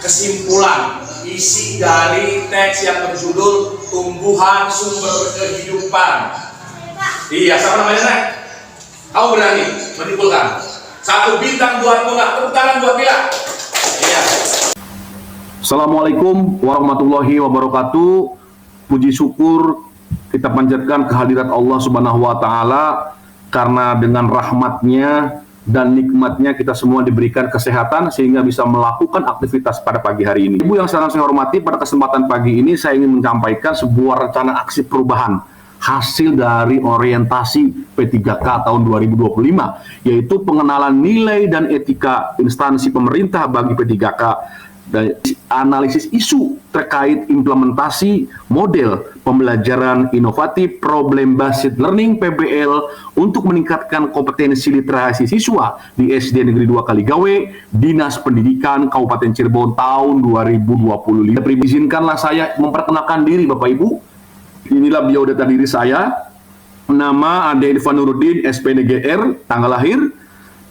Kesimpulan isi dari teks yang berjudul Tumbuhan Sumber Kehidupan. Iya, siapa namanya, Nek? Kamu berani menyimpulkan? 1 bintang buat Mula, tepuk tangan buat Mila. Iya. Assalamualaikum warahmatullahi wabarakatuh. Puji syukur kita panjatkan kehadirat Allah Subhanahu wa Ta'ala, karena dengan rahmatnya dan nikmatnya kita semua diberikan kesehatan sehingga bisa melakukan aktivitas pada pagi hari ini. Ibu yang sangat saya hormati, pada kesempatan pagi ini saya ingin menyampaikan sebuah rencana aksi perubahan hasil dari orientasi P3K tahun 2025, yaitu pengenalan nilai dan etika instansi pemerintah bagi P3K dan analisis isu terkait implementasi model pembelajaran inovatif problem based learning PBL untuk meningkatkan kompetensi literasi siswa di SD Negeri 2 Kaligawe, Dinas Pendidikan Kabupaten Cirebon tahun 2025. Izinkanlah saya memperkenalkan diri Bapak Ibu. Inilah biodata diri saya. Nama Ade Irfan Nuruddin, SPNGR, tanggal lahir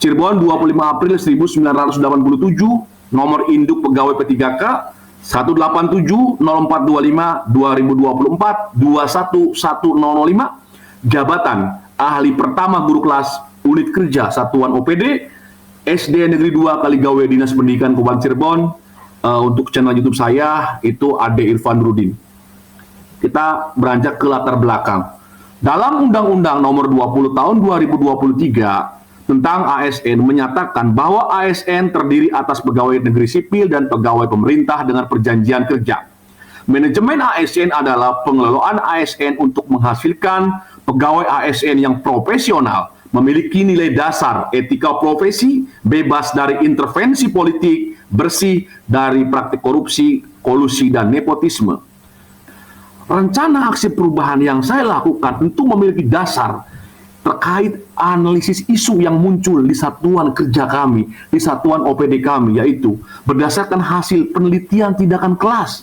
Cirebon 25 April 1987. Nomor induk pegawai P3K 1870425 2024 21105. Jabatan ahli pertama guru kelas unit kerja satuan OPD SD Negeri 2 Kaligawe, Dinas Pendidikan Kabupaten Cirebon. Untuk channel YouTube saya itu Ade Irfan Nuruddin. Kita beranjak ke latar belakang. Dalam Undang-Undang Nomor 20 Tahun 2023 tentang ASN menyatakan bahwa ASN terdiri atas pegawai negeri sipil dan pegawai pemerintah dengan perjanjian kerja. Manajemen ASN adalah pengelolaan ASN untuk menghasilkan pegawai ASN yang profesional, memiliki nilai dasar etika profesi, bebas dari intervensi politik, bersih dari praktik korupsi, kolusi, dan nepotisme. Rencana aksi perubahan yang saya lakukan tentu memiliki dasar terkait analisis isu yang muncul di satuan kerja kami, di satuan OPD kami, yaitu berdasarkan hasil penelitian tindakan kelas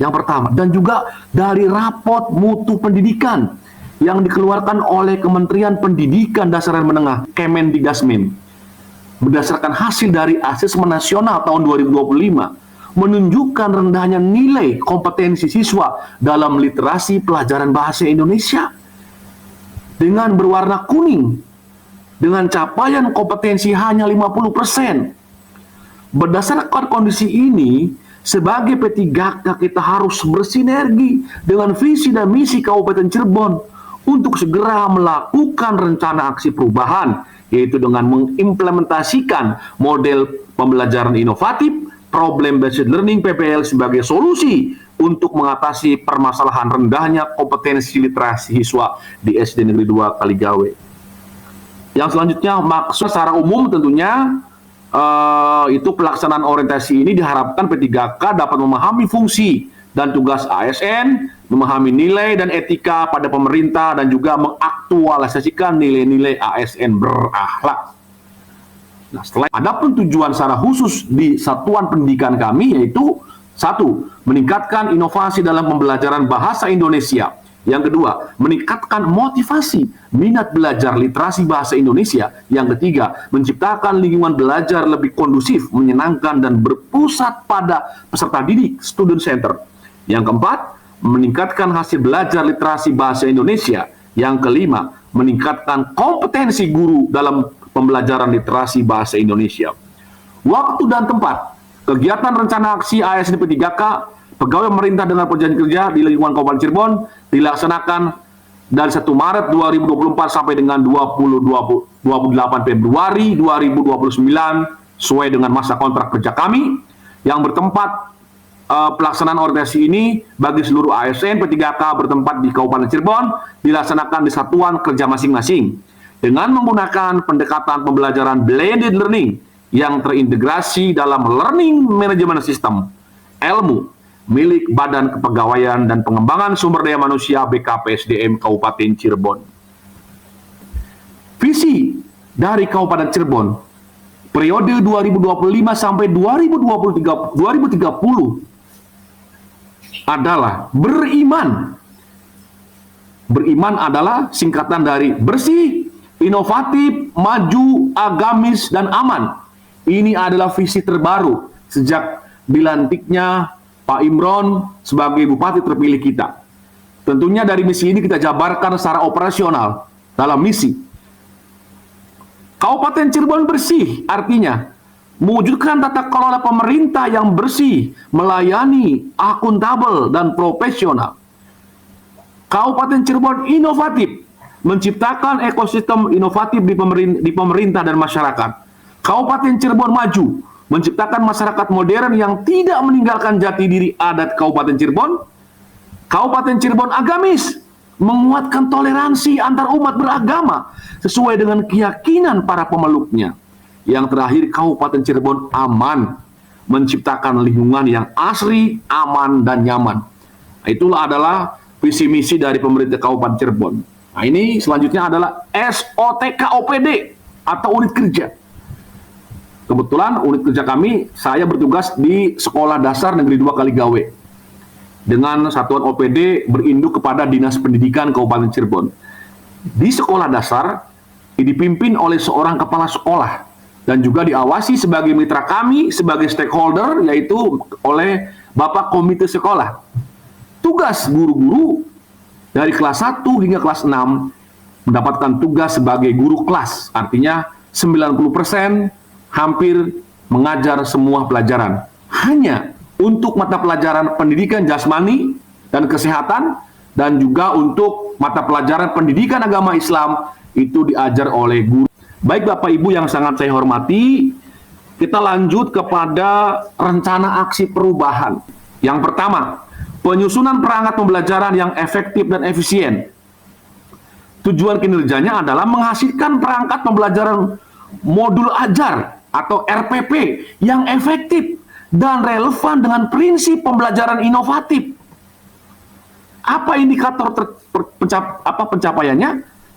yang pertama, dan juga dari raport mutu pendidikan yang dikeluarkan oleh Kementerian Pendidikan Dasar dan Menengah, Kemendikdasmen. Berdasarkan hasil dari asesmen nasional tahun 2025, menunjukkan rendahnya nilai kompetensi siswa dalam literasi pelajaran bahasa Indonesia dengan berwarna kuning, dengan capaian kompetensi hanya 50%. Berdasarkan kondisi ini, sebagai P3K kita harus bersinergi dengan visi dan misi Kabupaten Cirebon untuk segera melakukan rencana aksi perubahan, yaitu dengan mengimplementasikan model pembelajaran inovatif problem based learning PBL sebagai solusi untuk mengatasi permasalahan rendahnya kompetensi literasi siswa di SD Negeri 2 Kaligawe. Yang selanjutnya, maksud secara umum tentunya itu pelaksanaan orientasi ini diharapkan P3K dapat memahami fungsi dan tugas ASN, memahami nilai dan etika pada pemerintah, dan juga mengaktualisasikan nilai-nilai ASN berakhlak. Nah, setelah adapun tujuan secara khusus di satuan pendidikan kami yaitu 1. Meningkatkan inovasi dalam pembelajaran bahasa Indonesia. Yang kedua, meningkatkan motivasi minat belajar literasi bahasa Indonesia. Yang ketiga, menciptakan lingkungan belajar lebih kondusif, menyenangkan, dan berpusat pada peserta didik, student center. Yang keempat, meningkatkan hasil belajar literasi bahasa Indonesia. Yang kelima, meningkatkan kompetensi guru dalam pembelajaran literasi bahasa Indonesia. Waktu dan tempat. Kegiatan rencana aksi ASN P3K pegawai pemerintah dengan perjanjian kerja di lingkungan Kabupaten Cirebon dilaksanakan dari 1 Maret 2024 sampai dengan 28 Februari 2029 sesuai dengan masa kontrak kerja kami, yang bertempat pelaksanaan orientasi ini bagi seluruh ASN P3K bertempat di Kabupaten Cirebon dilaksanakan di satuan kerja masing-masing dengan menggunakan pendekatan pembelajaran blended learning yang terintegrasi dalam Learning Management System, ilmu milik Badan Kepegawaian dan Pengembangan Sumber Daya Manusia BKPSDM Kabupaten Cirebon. Visi dari Kabupaten Cirebon periode 2025 sampai 2030 adalah beriman Iman adalah singkatan dari bersih, inovatif, maju, agamis, dan aman. Ini adalah visi terbaru sejak dilantiknya Pak Imron sebagai Bupati terpilih kita. Tentunya dari misi ini kita jabarkan secara operasional dalam misi. Kabupaten Cirebon bersih artinya mewujudkan tata kelola pemerintah yang bersih, melayani, akuntabel, dan profesional. Kabupaten Cirebon inovatif, menciptakan ekosistem inovatif di pemerintah dan masyarakat. Kabupaten Cirebon maju, menciptakan masyarakat modern yang tidak meninggalkan jati diri adat Kabupaten Cirebon. Kabupaten Cirebon agamis, menguatkan toleransi antar umat beragama sesuai dengan keyakinan para pemeluknya. Yang terakhir, Kabupaten Cirebon aman, menciptakan lingkungan yang asri, aman, dan nyaman. Nah, itulah adalah visi misi dari pemerintah Kabupaten Cirebon. Nah, ini selanjutnya adalah SOTK-OPD atau unit kerja. Kebetulan unit kerja kami, saya bertugas di Sekolah Dasar Negeri 2 Kaligawe dengan satuan OPD berinduk kepada Dinas Pendidikan Kabupaten Cirebon. Di sekolah dasar dipimpin oleh seorang kepala sekolah dan juga diawasi sebagai mitra kami sebagai stakeholder, yaitu oleh Bapak Komite Sekolah. Tugas guru-guru dari kelas 1 hingga kelas 6 mendapatkan tugas sebagai guru kelas, artinya 90% hampir mengajar semua pelajaran. Hanya untuk mata pelajaran pendidikan jasmani dan kesehatan, dan juga untuk mata pelajaran pendidikan agama Islam itu diajar oleh guru. Baik Bapak Ibu yang sangat saya hormati, kita lanjut kepada rencana aksi perubahan. Yang pertama, penyusunan perangkat pembelajaran yang efektif dan efisien. Tujuan kinerjanya adalah menghasilkan perangkat pembelajaran modul ajar atau RPP yang efektif dan relevan dengan prinsip pembelajaran inovatif. Apa indikator pencapaiannya?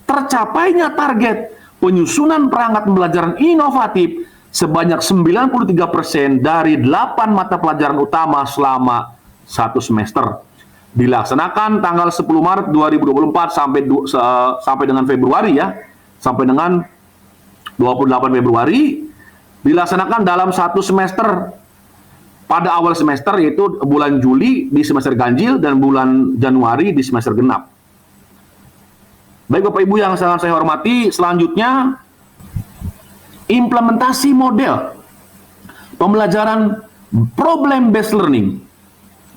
Tercapainya target penyusunan perangkat pembelajaran inovatif sebanyak 93% dari 8 mata pelajaran utama selama 1 semester. Dilaksanakan tanggal 10 Maret 2024 sampai dengan Februari ya. Sampai dengan 28 Februari dilaksanakan dalam 1 semester. Pada awal semester yaitu bulan Juli di semester ganjil dan bulan Januari di semester genap. Baik Bapak Ibu yang sangat saya hormati, selanjutnya implementasi model pembelajaran problem based learning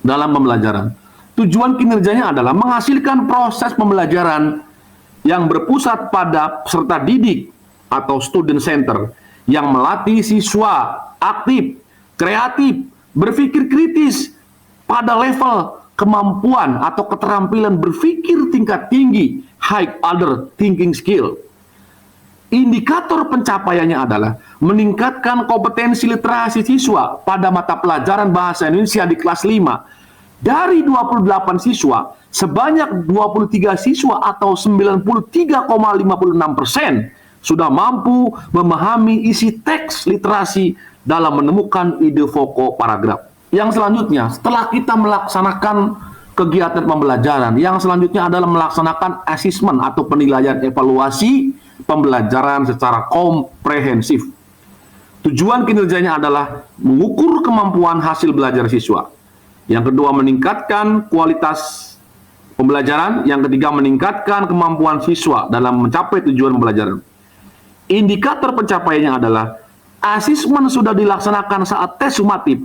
dalam pembelajaran. Tujuan kinerjanya adalah menghasilkan proses pembelajaran yang berpusat pada peserta didik atau student center yang melatih siswa aktif, kreatif, berpikir kritis pada level kemampuan atau keterampilan berpikir tingkat tinggi, high order thinking skill. Indikator pencapaiannya adalah meningkatkan kompetensi literasi siswa pada mata pelajaran bahasa Indonesia di kelas 5. Dari 28 siswa, sebanyak 23 siswa atau 93,56% sudah mampu memahami isi teks literasi dalam menemukan ide pokok paragraf. Yang selanjutnya, setelah kita melaksanakan kegiatan pembelajaran, yang selanjutnya adalah melaksanakan asesmen atau penilaian evaluasi pembelajaran secara komprehensif. Tujuan kinerjanya adalah mengukur kemampuan hasil belajar siswa. Yang kedua, meningkatkan kualitas pembelajaran. Yang ketiga, meningkatkan kemampuan siswa dalam mencapai tujuan pembelajaran. Indikator pencapaiannya adalah asesmen sudah dilaksanakan saat tes sumatif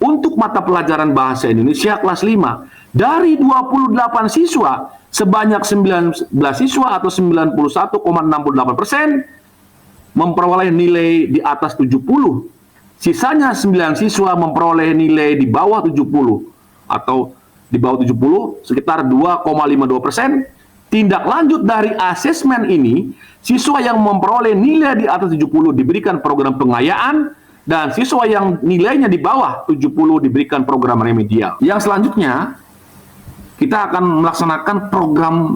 untuk mata pelajaran bahasa Indonesia kelas 5. Dari 28 siswa, sebanyak 19 siswa atau 91,68% memperoleh nilai di atas 70. Sisanya 9 siswa memperoleh nilai di bawah 70 atau di bawah 70 sekitar 2,52%. Tindak lanjut dari asesmen ini, siswa yang memperoleh nilai di atas 70 diberikan program pengayaan dan siswa yang nilainya di bawah 70 diberikan program remedial. Yang selanjutnya, kita akan melaksanakan program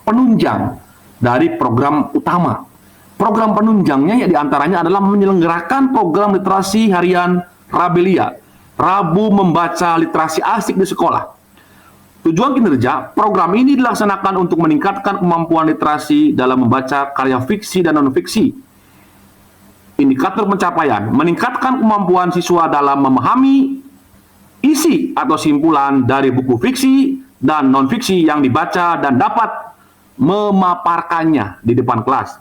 penunjang dari program utama. Program penunjangnya ya diantaranya adalah menyelenggarakan program literasi harian Rabelia, Rabu Membaca Literasi Asik di Sekolah. Tujuan kinerja, program ini dilaksanakan untuk meningkatkan kemampuan literasi dalam membaca karya fiksi dan non-fiksi. Indikator pencapaian, meningkatkan kemampuan siswa dalam memahami isi atau simpulan dari buku fiksi dan non-fiksi yang dibaca dan dapat memaparkannya di depan kelas.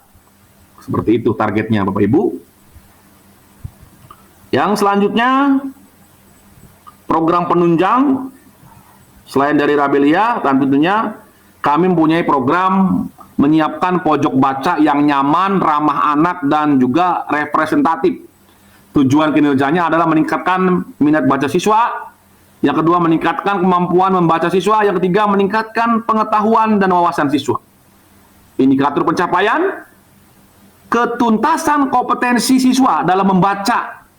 Seperti itu targetnya Bapak Ibu. Yang selanjutnya, program penunjang. Selain dari Rabelia, dan tentunya kami mempunyai program menyiapkan pojok baca yang nyaman, ramah anak, dan juga representatif. Tujuan kinerjanya adalah meningkatkan minat baca siswa. Yang kedua, meningkatkan kemampuan membaca siswa. Yang ketiga, meningkatkan pengetahuan dan wawasan siswa. Indikator pencapaian, ketuntasan kompetensi siswa dalam membaca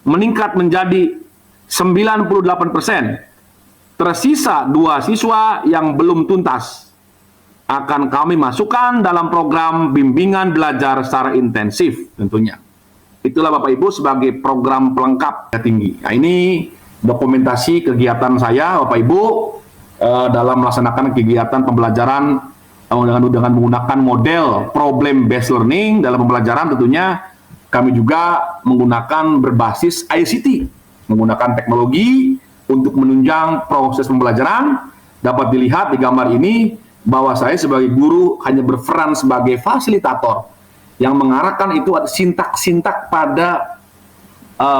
meningkat menjadi 98%. Tersisa 2 siswa yang belum tuntas akan kami masukkan dalam program bimbingan belajar secara intensif tentunya. Itulah Bapak Ibu sebagai program pelengkap tinggi. Nah, ini dokumentasi kegiatan saya Bapak Ibu dalam melaksanakan kegiatan pembelajaran dengan menggunakan model problem based learning dalam pembelajaran. Tentunya kami juga menggunakan berbasis ICT, menggunakan teknologi untuk menunjang proses pembelajaran. Dapat dilihat di gambar ini bahwa saya sebagai guru hanya berperan sebagai fasilitator yang mengarahkan itu sintak-sintak pada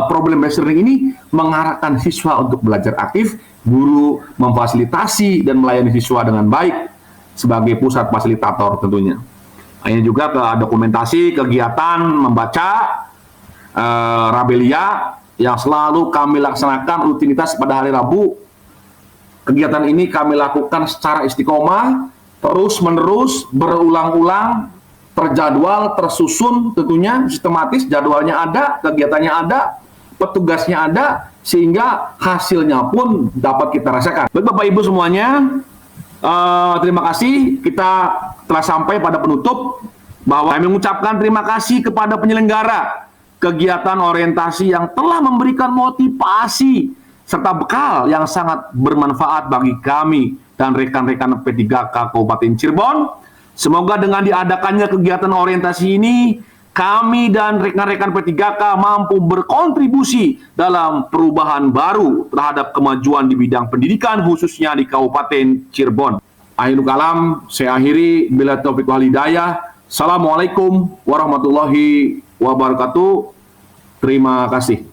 problem based learning ini, mengarahkan siswa untuk belajar aktif, guru memfasilitasi dan melayani siswa dengan baik sebagai pusat fasilitator tentunya. Ini juga ke dokumentasi kegiatan membaca Rabelia yang selalu kami laksanakan rutinitas pada hari Rabu. Kegiatan ini kami lakukan secara istiqomah, terus-menerus, berulang-ulang, terjadwal, tersusun tentunya, sistematis, jadwalnya ada, kegiatannya ada, petugasnya ada, sehingga hasilnya pun dapat kita rasakan. Baik Bapak Ibu semuanya, terima kasih. Kita telah sampai pada penutup bahwa kami mengucapkan terima kasih kepada penyelenggara kegiatan orientasi yang telah memberikan motivasi serta bekal yang sangat bermanfaat bagi kami dan rekan-rekan P3K Kabupaten Cirebon. Semoga dengan diadakannya kegiatan orientasi ini, kami dan rekan-rekan P3K mampu berkontribusi dalam perubahan baru terhadap kemajuan di bidang pendidikan khususnya di Kabupaten Cirebon. Akhirul kalam, saya akhiri. Bila taufiq wal hidayah. Assalamualaikum warahmatullahi wabarakatuh. Terima kasih.